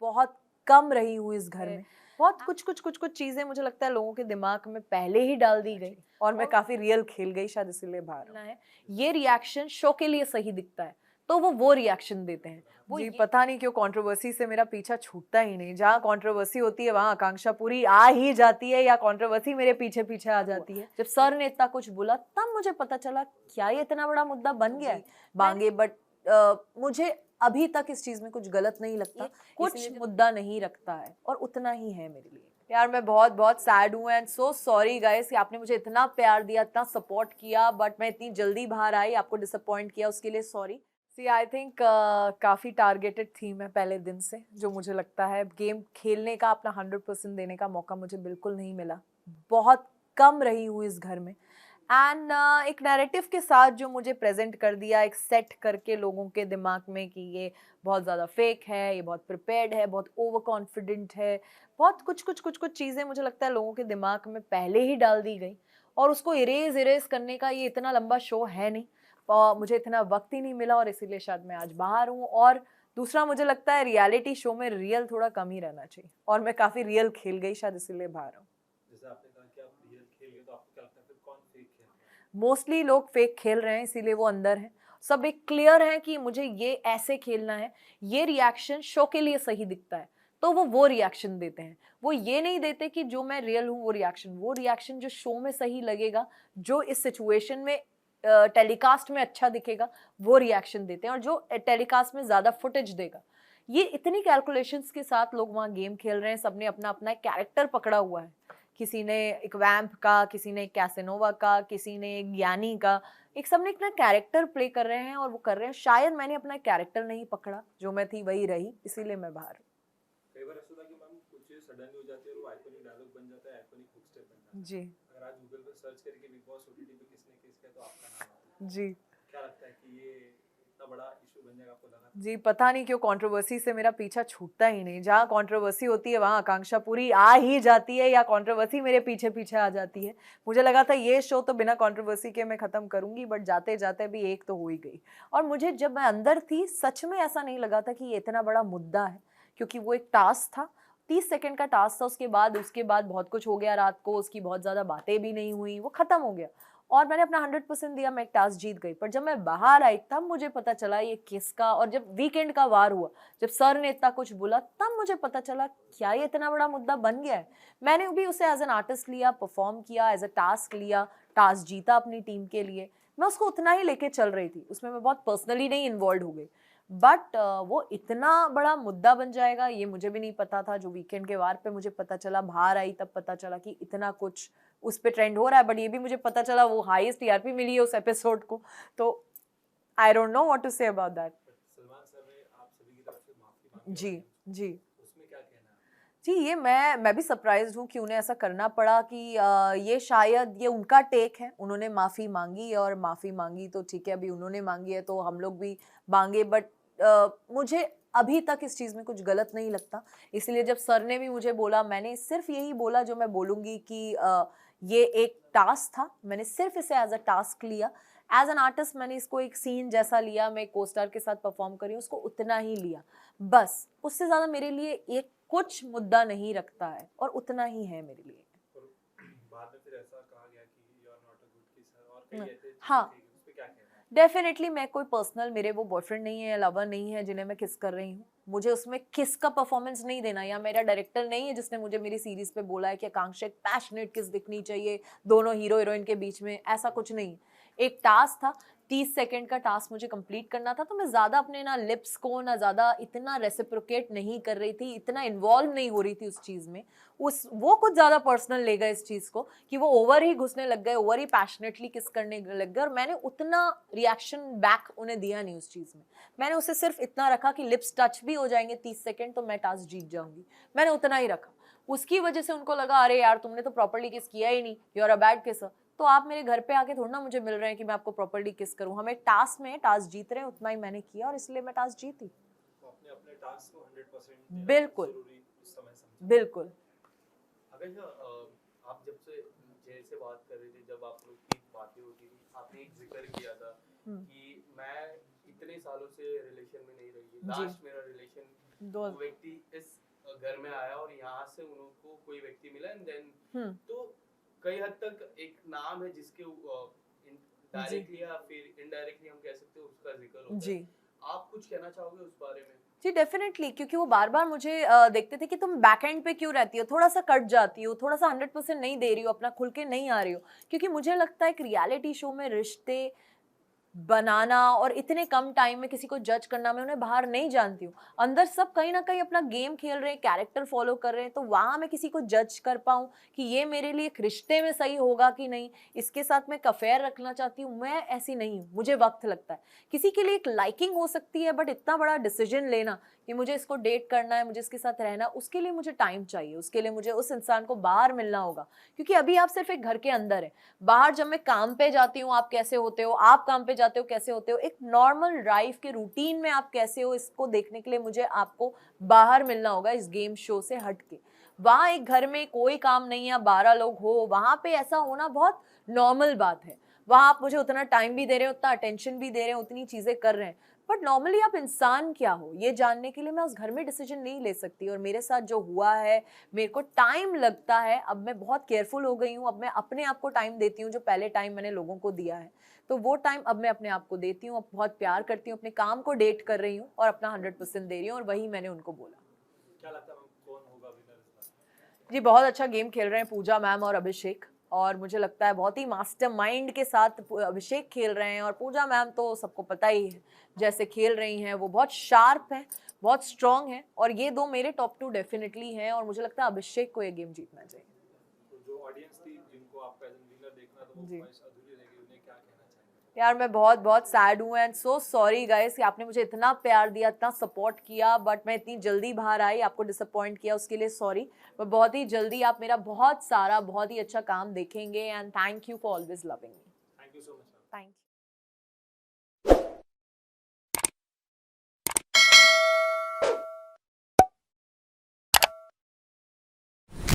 बहुत कम रही हूँ इस घर में। बहुत कुछ चीजें मुझे लगता है लोगों के दिमाग में पहले ही डाल दी गई और मैं काफी रियल खेल गई, शायद इसीलिए बाहर हूँ। ये रिएक्शन शो के लिए सही दिखता है तो वो रिएक्शन देते हैं। जी पता नहीं क्यों कंट्रोवर्सी से मेरा पीछा छूटता ही नहीं। जहाँ कंट्रोवर्सी होती है वहाँ आकांक्षा पूरी आ ही जाती है या कंट्रोवर्सी मेरे पीछे पीछे आ जाती है। जब सर ने इतना कुछ बोला तब मुझे पता चला क्या ये इतना बड़ा मुद्दा बन गया है बांगे। बट मुझे अभी तक इस चीज में कुछ गलत नहीं लगता, कुछ मुद्दा नहीं रखता है और उतना ही है मेरे लिए। यार मैं बहुत बहुत सैड हूँ एंड सो सॉरी गाइस कि आपने मुझे इतना प्यार दिया, इतना सपोर्ट किया, बट मैं इतनी जल्दी बाहर आई, आपको डिसअपॉइंट किया, उसके लिए सॉरी। सी आई थिंक काफ़ी टारगेटेड थी मैं पहले दिन से। जो मुझे लगता है गेम खेलने का अपना 100% देने का मौका मुझे बिल्कुल नहीं मिला। बहुत कम रही हूँ इस घर में एंड एक नैरेटिव के साथ जो मुझे प्रेजेंट कर दिया, एक सेट करके लोगों के दिमाग में कि ये बहुत ज़्यादा फेक है, ये बहुत प्रिपेयर्ड है, बहुत ओवर कॉन्फिडेंट है, बहुत कुछ चीज़ें मुझे लगता है लोगों के दिमाग में पहले ही डाल दी गई और उसको इरेज करने का ये इतना लंबा शो है नहीं। मुझे इतना वक्त ही नहीं मिला और इसीलिए शायद मैं आज बाहर हूँ। और दूसरा मुझे लगता है रियलिटी शो में रियल थोड़ा कम ही रहना चाहिए और मैं काफ़ी रियल खेल गई, शायद इसीलिए बाहर हूँ। जैसे आपने कहा कि आप रियल खेल गए, तो आपको क्या लगता है फिर कौन फेक खेल रहा है? मोस्टली लोग फेक खेल रहे हैं इसीलिए वो अंदर हैं। सब एक क्लियर है कि मुझे ये ऐसे खेलना है, ये रिएक्शन शो के लिए सही दिखता है तो वो रिएक्शन देते हैं। वो ये नहीं देते कि जो मैं रियल हूँ वो रिएक्शन जो शो में सही लगेगा, जो इस सिचुएशन में टेलीकास्ट में अच्छा दिखेगा, वो रिएक्शन देते हैं और जो टेलीकास्ट में ज़्यादा फुटेज देगा। ये इतनी कैलकुलेशंस के साथ लोग वहाँ गेम खेल रहे हैं। सबने अपना अपना एक कैरेक्टर पकड़ा हुआ है। किसी ने एक वैम्प का, किसी ने एक कैसेनोवा का, किसी ने एक ज्ञानी का, एक सबने अपना कैरेक्टर प्ले कर रहे हैं और वो कर रहे हैं। शायद मैंने अपना कैरेक्टर नहीं पकड़ा, जो मैं थी वही रही, इसीलिए मैं बाहर हूँ। कई बार ऐसा होता है कि मैम कुछ सडनली हो जाती है और वो आइकॉनिक डायलॉग बन जाता है, आइकॉनिक हुक स्टेप बन जाता है। जी। अगर आज गूगल पे सर्च करके बिग बॉस ओटीटी पे किसने किस किया तो आपका नाम आता है। जी। क्या लगता है कि ये इतना बड़ा इशू बन जाएगा, आपको लगा? जी पता नहीं क्यों कंट्रोवर्सी से मेरा पीछा छूटता ही नहीं। जहाँ कंट्रोवर्सी होती है वहाँ आकांक्षा पूरी आ ही जाती है या कंट्रोवर्सी मेरे पीछे पीछे आ जाती है। मुझे लगा था ये शो तो बिना कंट्रोवर्सी के मैं खत्म करूंगी, बट जाते जाते भी एक तो हो ही गई। और मुझे जब मैं अंदर थी सच में ऐसा नहीं लगा था कि ये इतना बड़ा मुद्दा है, क्योंकि वो एक टास्क था, 30 सेकंड का टास्क था। उसके बाद बहुत कुछ हो गया रात को, उसकी बहुत ज़्यादा बातें भी नहीं हुई, वो ख़त्म हो गया और मैंने अपना 100% दिया, मैं एक टास्क जीत गई। पर जब मैं बाहर आई तब मुझे पता चला ये किसका, और जब वीकेंड का वार हुआ, जब सर ने इतना कुछ बोला तब मुझे पता चला क्या ये इतना बड़ा मुद्दा बन गया है। मैंने भी उसे एज एन आर्टिस्ट लिया, परफॉर्म किया, एज अ टास्क लिया, टास्क जीता अपनी टीम के लिए। मैं उसको उतना ही लेके चल रही थी, उसमें मैं बहुत पर्सनली नहीं इन्वॉल्व हो गई। बट वो इतना बड़ा मुद्दा बन जाएगा ये मुझे भी नहीं पता था। जो वीकेंड के वार पे मुझे पता चला, बाहर आई तब पता चला कि इतना कुछ उस पे ट्रेंड हो रहा है। बट ये भी मुझे पता चला वो हाईएस्ट टीआरपी मिली है उस एपिसोड को। तो I don't know what to say about that. Salman sir ने आप सभी की तरफ से माफी मांगी। जी जी। उसमें क्या कहना है? जी ये मैं भी सरप्राइज्ड हूँ कि उन्हें ऐसा करना पड़ा कि ये शायद ये उनका टेक है। उन्होंने माफ़ी मांगी और माफ़ी मांगी तो ठीक है, अभी उन्होंने मांगी है तो हम लोग भी मांगे। बट मुझे अभी तक इस चीज़ में कुछ गलत नहीं लगता। इसलिए जब सर ने भी मुझे बोला, मैंने सिर्फ यही बोला जो मैं बोलूँगी कि ये एक टास्क था, मैंने सिर्फ इसे एज अ टास्क लिया। एज एन आर्टिस्ट मैंने इसको एक सीन जैसा लिया, मैं को स्टार के साथ परफॉर्म करी, उसको उतना ही लिया बस। उससे ज़्यादा मेरे लिए एक कुछ मुद्दा नहीं रखता है और उतना ही है मेरे लिए। बाद में फिर ऐसा कहा गया कि you are not a good kisser और कई ऐसे चीजें हाँ, उस पे क्या कहना है? डेफिनेटली मैं कोई पर्सनल, मेरे वो बॉयफ्रेंड नहीं है या लवर नहीं है जिन्हें मैं किस कर रही हूँ। मुझे उसमें किस का परफॉर्मेंस नहीं देना, या मेरा डायरेक्टर नहीं है जिसने मुझे मेरी सीरीज पे बोला है कि आकांक्षा एक पैशनेट किस दिखनी चाहिए दोनों हीरो हीरोइन के बीच में, ऐसा कुछ नहीं। एक टास्क था, 30 सेकंड का टास्क मुझे कंप्लीट करना था, तो मैं ज़्यादा अपने ना लिप्स को ना ज़्यादा इतना रेसिप्रोकेट नहीं कर रही थी, इतना इन्वॉल्व नहीं हो रही थी उस चीज़ में। वो कुछ ज़्यादा पर्सनल ले गए इस चीज़ को कि वो ओवर ही घुसने लग गए, ओवर ही पैशनेटली किस करने लग गए, और मैंने उतना रिएक्शन बैक उन्हें दिया नहीं उस चीज़ में। मैंने उसे सिर्फ इतना रखा कि लिप्स टच भी हो जाएंगे 30 सेकंड तो मैं टास्क जीत जाऊंगी, मैंने उतना ही रखा। उसकी वजह से उनको लगा अरे यार तुमने तो प्रॉपर्ली किस किया ही नहीं, you are a bad kisser. तो आप मेरे घर पे आके थोड़ा ना मुझे मिल रहे हैं कि मैं आपको प्रॉपर्ली किस करूं। हमें टास्क में टास्क जीत रहे हैं, उतना ही मैंने किया और इसलिए मैं टास्क जीती। तो आपने अपने टास्क को 100% देना बिल्कुल जरूरी उस समय समझा। बिल्कुल। अगर आप जब से जैसे बात कर रहे थे, जब आप लोग की बातें होती थी, आपने एक जिक्र किया था कि मैं इतने सालों से रिलेशन में नहीं रही, लास्ट मेरा रिलेशन दो वो व्यक्ति इस घर में आया और यहाँ से उनको कोई व्यक्ति मिला एंड देन तो कई हद तक एक नाम है जिसके डायरेक्टली या फिर इनडायरेक्टली हम कह सकते हैं उसका जिक्र होता जी है। आप कुछ कहना चाहोगे उस बारे में? जी डेफिनेटली, क्योंकि वो बार बार मुझे देखते थे कि तुम बैक एंड पे क्यों रहती हो, थोड़ा सा कट जाती हो, थोड़ा सा 100% नहीं दे रही हो, अपना खुल के नहीं आ रही हो। क्योंकि मुझे लगता है एक रियलिटी शो में रिश्ते बनाना और इतने कम टाइम में किसी को जज करना, मैं उन्हें बाहर नहीं जानती हूँ। अंदर सब कहीं ना कहीं अपना गेम खेल रहे हैं, कैरेक्टर फॉलो कर रहे हैं, तो वहाँ मैं किसी को जज कर पाऊँ कि ये मेरे लिए एक रिश्ते में सही होगा कि नहीं, इसके साथ मैं एक अफेयर रखना चाहती हूँ, मैं ऐसी नहीं हूँ। मुझे वक्त लगता है। किसी के लिए एक लाइकिंग हो सकती है, बट इतना बड़ा डिसीजन लेना कि मुझे इसको डेट करना है, मुझे इसके साथ रहना, उसके लिए मुझे टाइम चाहिए, उसके लिए मुझे उस इंसान को बाहर मिलना होगा। क्योंकि अभी आप सिर्फ एक घर के अंदर है, बाहर जब मैं काम पे जाती हूँ आप कैसे होते हो, आप काम पे जाते हो कैसे होते हो, एक नॉर्मल लाइफ के रूटीन में आप कैसे हो, इसको देखने के लिए मुझे आपको बाहर मिलना होगा इस गेम शो से हट के। वहाँ एक घर में कोई काम नहीं है, 12 लोग हो, वहाँ पे ऐसा होना बहुत नॉर्मल बात है। वहाँ आप मुझे उतना टाइम भी दे रहे हो, उतना अटेंशन भी दे रहे हैं, उतनी चीज़ें कर रहे हैं, बट नॉर्मली आप इंसान क्या हो ये जानने के लिए मैं उस घर में डिसीजन नहीं ले सकती। और मेरे साथ जो हुआ है, मेरे को टाइम लगता है, अब मैं बहुत केयरफुल हो गई हूँ, अब मैं अपने आप को टाइम देती हूँ जो पहले टाइम मैंने लोगों को दिया है, तो वो टाइम अब मैं अपने आप को देती हूँ। अब बहुत प्यार करती हूँ, अपने काम को डेट कर रही हूँ और अपना 100% दे रही हूँ, और वही मैंने उनको बोला। क्या लगता है कौन होगा विनर इस बार? जी बहुत अच्छा गेम खेल रहे हैं पूजा मैम और अभिषेक, और मुझे लगता है बहुत ही मास्टरमाइंड के साथ अभिषेक खेल रहे हैं, और पूजा मैम तो सबको पता ही है जैसे खेल रही हैं, वो बहुत शार्प हैं, बहुत स्ट्रांग हैं, और ये दो मेरे टॉप 2 डेफिनेटली हैं, और मुझे लगता है अभिषेक को ये गेम जीतना चाहिए। तो जो ऑडियंस थी जिनको आपका विनर देखना था वो जी ख्वाहिश अधूरी रह गई, उन्हें क्या कहना चाहेंगे? यार मैं बहुत बहुत सैड हूँ एंड सो सॉरी गाइस कि आपने मुझे इतना प्यार दिया, इतना सपोर्ट किया, बट मैं इतनी जल्दी बाहर आई, आपको डिसअपॉइंट किया, उसके लिए सॉरी। मैं बहुत ही जल्दी आप मेरा बहुत सारा बहुत ही अच्छा काम देखेंगे, and thank you for always loving me. Thank you so much. Thank you.